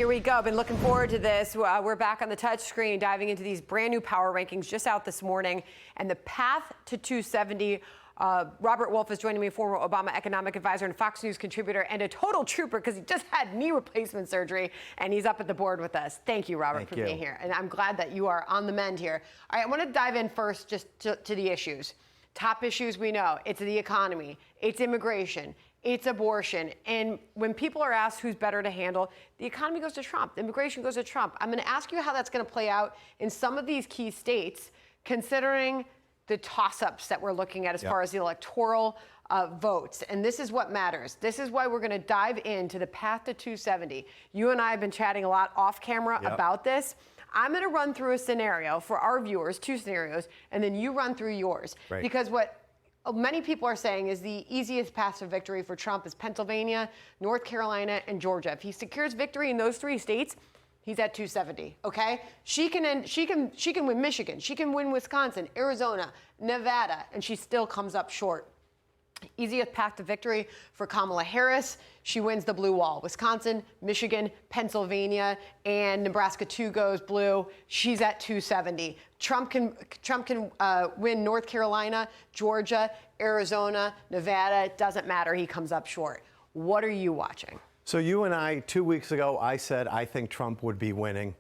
Here we go. Been looking forward to this. We're back on the touch screen, diving into these brand new power rankings just out this morning. And the path to 270. Robert Wolf is joining me, former Obama economic advisor and Fox News contributor, and a total trooper because he just had knee replacement surgery, and he's up at the board with us. Thank you, Robert, for being here. And I'm glad that you are on the mend here. All right, I want to dive in first just to the issues. Top issues we know. It's the economy. It's immigration. It's abortion. And when people are asked who's better to handle, the economy goes to Trump. Immigration goes to Trump. I'm going to ask you how that's going to play out in some of these key states, considering the toss-ups that we're looking at as far as the electoral votes. And this is what matters. This is why we're going to dive into the path to 270. You and I have been chatting a lot off camera about this. I'm going to run through a scenario for our viewers, two scenarios, and then you run through yours. Right. Because what many people are saying is the easiest path to victory for Trump is Pennsylvania, North Carolina, and Georgia. If he secures victory in those three states, he's at 270. Okay, she can win Michigan, she can win Wisconsin, Arizona, Nevada, and she still comes up short. Easiest path to victory for Kamala Harris. She wins the blue wall. Wisconsin, Michigan, Pennsylvania, and Nebraska 2 goes blue. She's at 270. Trump can win North Carolina, Georgia, Arizona, Nevada. It doesn't matter. He comes up short. What are you watching? So you and I, 2 weeks ago, I said I think Trump would be winning,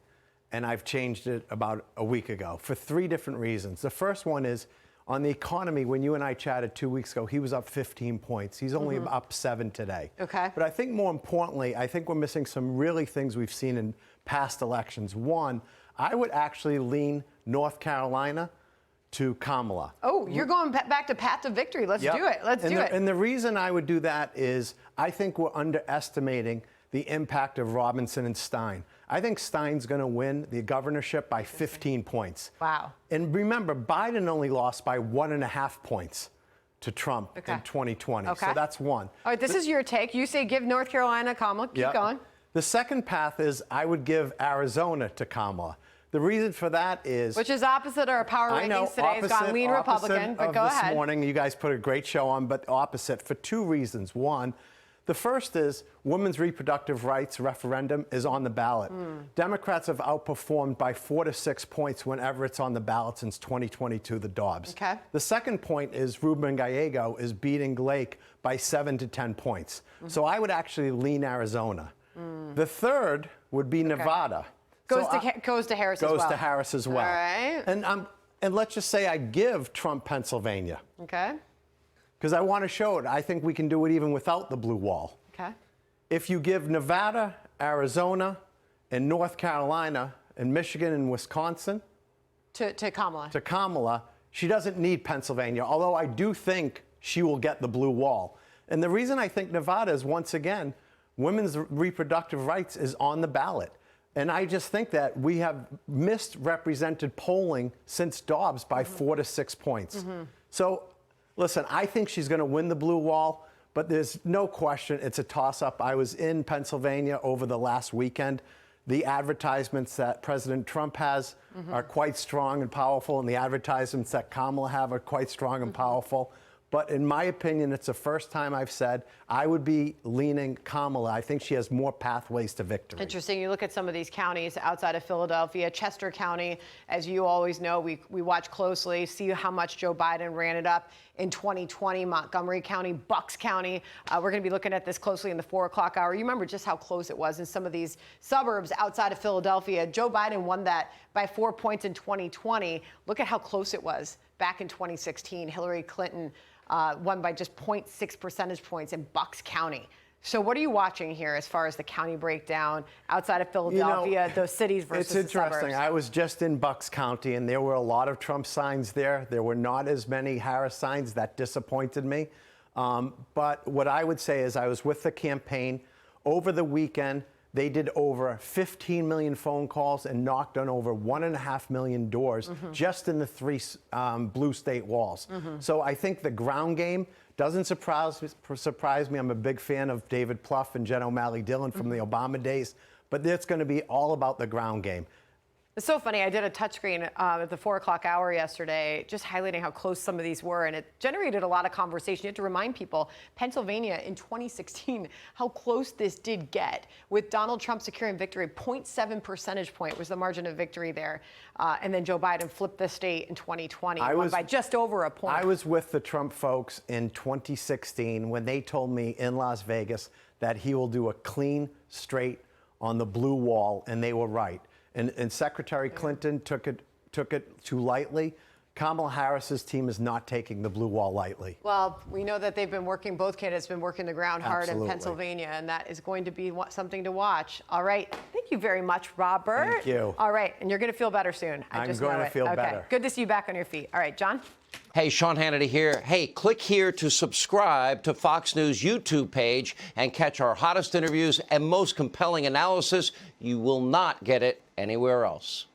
and I've changed it about a week ago for three different reasons. The first one is, on the economy, when you and I chatted 2 weeks ago, he was up 15 points. He's only up 7 today. Okay. But I think more importantly, I think we're missing some really things we've seen in past elections. One, I would actually lean North Carolina to Kamala. Oh, you're going back to path to victory. Let's do it. Let's do it. And the reason I would do that is I think we're underestimating the impact of Robinson and Stein. I think Stein's going to win the governorship by 15 points. Wow. And remember, Biden only lost by 1.5 points to Trump in 2020. So that's one. All right, this is your take. You say give North Carolina Kamala. Keep going. The second path is I would give Arizona to Kamala. The reason for that is... Which is opposite our power rankings today. It's gone lean Republican, but go ahead. This morning, you guys put a great show on, but opposite for two reasons. One, the first is women's reproductive rights referendum is on the ballot. Democrats have outperformed by 4 to 6 points whenever it's on the ballot since 2022, the Dobbs. Okay. The second point is Ruben Gallego is beating Blake by 7 to 10 points. So I would actually lean Arizona. The third would be Nevada. Goes to Harris as well. Goes to Harris as well. All right. And let's just say I give Trump Pennsylvania. Okay. Because I want to show it. I think we can do it even without the blue wall. Okay. If you give Nevada, Arizona, and North Carolina, and Michigan and Wisconsin to Kamala, she doesn't need Pennsylvania, although I do think she will get the blue wall. And the reason I think Nevada is, once again, women's reproductive rights is on the ballot. And I just think that we have misrepresented polling since Dobbs by 4 to 6 points. So, listen, I think she's going to win the blue wall, but there's no question it's a toss-up. I was in Pennsylvania over the last weekend. The advertisements that President Trump has are quite strong and powerful, and the advertisements that Kamala have are quite strong and powerful. But in my opinion, it's the first time I've said I would be leaning Kamala. I think she has more pathways to victory. Interesting. You look at some of these counties outside of Philadelphia, Chester County, as you always know, we watch closely, see how much Joe Biden ran it up in 2020, Montgomery County, Bucks County. We're going to be looking at this closely in the 4 o'clock hour. You remember just how close it was in some of these suburbs outside of Philadelphia. Joe Biden won that by 4 points in 2020. Look at how close it was back in 2016. Hillary Clinton won by just 0.6 percentage points in Bucks County. So what are you watching here as far as the county breakdown outside of Philadelphia, those cities versus the suburbs? It's interesting. I was just in Bucks County, and there were a lot of Trump signs there. There were not as many Harris signs. That disappointed me. But what I would say is I was with the campaign over the weekend. They did over 15 million phone calls and knocked on over 1.5 million doors just in the 3 blue state walls. So I think the ground game doesn't surprise me. I'm a big fan of David Plouffe and Jen O'Malley Dillon from the Obama days, but it's going to be all about the ground game. It's so funny. I did a touchscreen at the 4 o'clock hour yesterday, just highlighting how close some of these were, and it generated a lot of conversation. You have to remind people, Pennsylvania in 2016, how close this did get, with Donald Trump securing victory. 0.7 percentage point was the margin of victory there, and then Joe Biden flipped the state in 2020, won by just over a point. I was with the Trump folks in 2016 when they told me in Las Vegas that he will do a clean straight on the blue wall, and they were right. And Secretary Clinton took it too lightly. Kamala Harris's team is not taking the blue wall lightly. Well, we know that they've been working, both candidates have been working the ground hard Absolutely. in Pennsylvania, and that is going to be something to watch. All right. Thank you very much, Robert. Thank you. All right. And you're going to feel better soon. I'm just going know to it. feel okay. better. Good to see you back on your feet. All right, John? Hey, Sean Hannity here. Hey, click here to subscribe to Fox News YouTube page and catch our hottest interviews and most compelling analysis. You will not get it anywhere else.